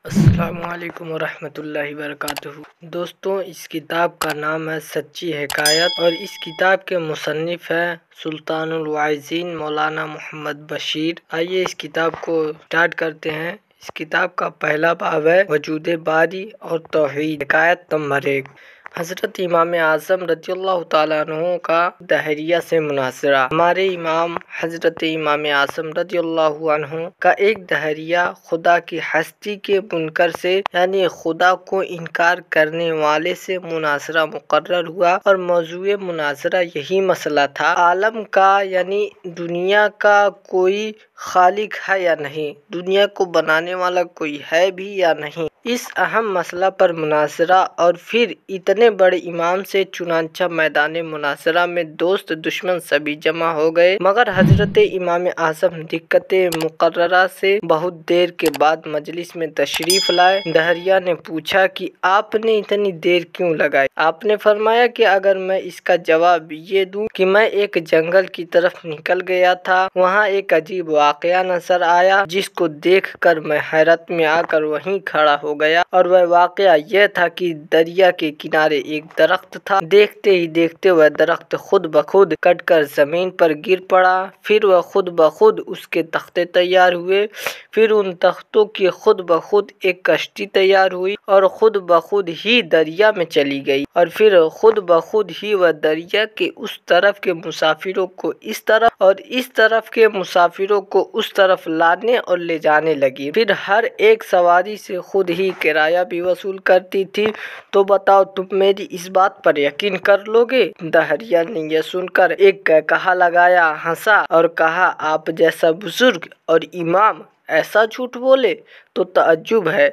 السلام علیکم ورحمۃ اللہ وبرکاتہ۔ دوستوں، اس کتاب کا نام ہے سچی حکایت اور اس کتاب کے مصنف ہیں سلطان الواعظین مولانا محمد بشیر۔ آئیے اس کتاب کو سٹارٹ کرتے ہیں۔ اس کتاب کا پہلا باب ہے وجود باری اور توحید۔ حکایت نمبر 1، حضرت امام اعظم رضی اللہ تعالیٰ عنہ کا دہریہ سے مناظرہ۔ ہمارے امام حضرت امام اعظم رضی اللہ عنہ کا ایک دہریہ خدا کی ہستی کے منکر سے یعنی خدا کو انکار کرنے والے سے مناظرہ مقرر ہوا، اور موضوع مناظرہ یہی مسئلہ تھا: عالم کا یعنی دنیا کا کوئی خالق ہے یا نہیں، دنیا کو بنانے والا کوئی ہے بھی یا نہیں۔ اس اہم مسئلہ پر مناظرہ، اور پھر اتنے بڑے امام سے چنانچہ میدان مناظرہ میں دوست دشمن سبھی جمع ہو گئے، مگر حضرت امام اعظم دقت مقررہ سے بہت دیر کے بعد مجلس میں تشریف لائے۔ دہریہ نے پوچھا کہ آپ نے اتنی دیر کیوں لگائی؟ آپ نے فرمایا کہ اگر میں اس کا جواب یہ دوں کہ میں ایک جنگل کی طرف نکل گیا تھا، وہاں ایک عجیب واقعہ نظر آیا جس کو دیکھ کر میں حیرت میں آ کر وہیں کھڑا ہو گیا، اور وہ واقعہ یہ تھا کہ دریا کے کنارے ایک درخت تھا۔ دیکھتے ہی دیکھتے وہ درخت خود بخود کٹ کر زمین پر گر پڑا، پھر وہ خود بخود اس کے تختے تیار ہوئے، پھر ان تختوں کی خود بخود ایک کشتی تیار ہوئی اور خود بخود ہی دریا میں چلی گئی، اور پھر خود بخود ہی وہ دریا کے اس طرف کے مسافروں کو اس طرف اور اس طرف کے مسافروں کو اس طرف لانے اور لے جانے لگی، پھر ہر ایک سواری سے خود ہی کرایہ بھی وصول کرتی تھی۔ تو بتاؤ، تم میری اس بات پر یقین کر لو گے؟ دہریہ نے یہ سن کر ایک قہقہہ لگایا، ہنسا اور کہا، آپ جیسا بزرگ اور امام ایسا جھوٹ بولے تو تعجب ہے۔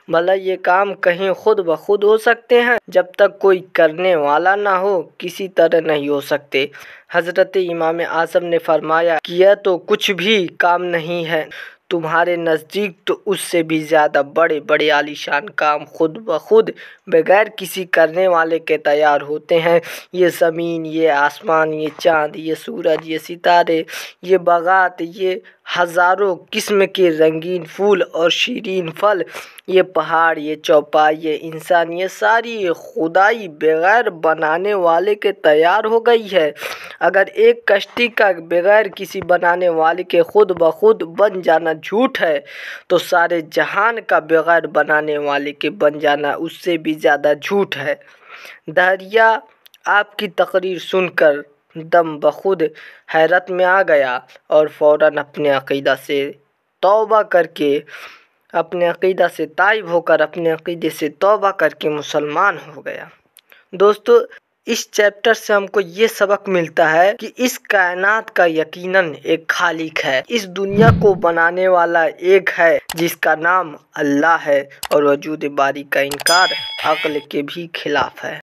بھلا یہ کام کہیں خود بخود ہو سکتے ہیں؟ جب تک کوئی کرنے والا نہ ہو کسی طرح نہیں ہو سکتے۔ حضرت امام اعظم نے فرمایا کہ یہ تو کچھ بھی کام نہیں ہے، تمہارے نزدیک تو اس سے بھی زیادہ بڑے بڑے عالیشان کام خود بخود بغیر کسی کرنے والے کے تیار ہوتے ہیں۔ یہ زمین، یہ آسمان، یہ چاند، یہ سورج، یہ ستارے، یہ باغات، یہ ہزاروں قسم کے رنگین پھول اور شیرین پھل، یہ پہاڑ، یہ چوپائے، یہ انسان، یہ ساری خدائی بغیر بنانے والے کے تیار ہو گئی ہے۔ اگر ایک کشتی کا بغیر کسی بنانے والے کے خود بخود بن جانا جھوٹ ہے، تو سارے جہان کا بغیر بنانے والے کے بن جانا اس سے بھی زیادہ جھوٹ ہے۔ دہریہ آپ کی تقریر سن کر دم بخود حیرت میں آ گیا اور فوراً اپنے عقیدہ سے تائب ہو کر اپنے عقیدے سے توبہ کر کے مسلمان ہو گیا۔ دوستو، اس چیپٹر سے ہم کو یہ سبق ملتا ہے کہ اس کائنات کا یقیناً ایک خالق ہے، اس دنیا کو بنانے والا ایک ہے جس کا نام اللہ ہے، اور وجود باری کا انکار عقل کے بھی خلاف ہے۔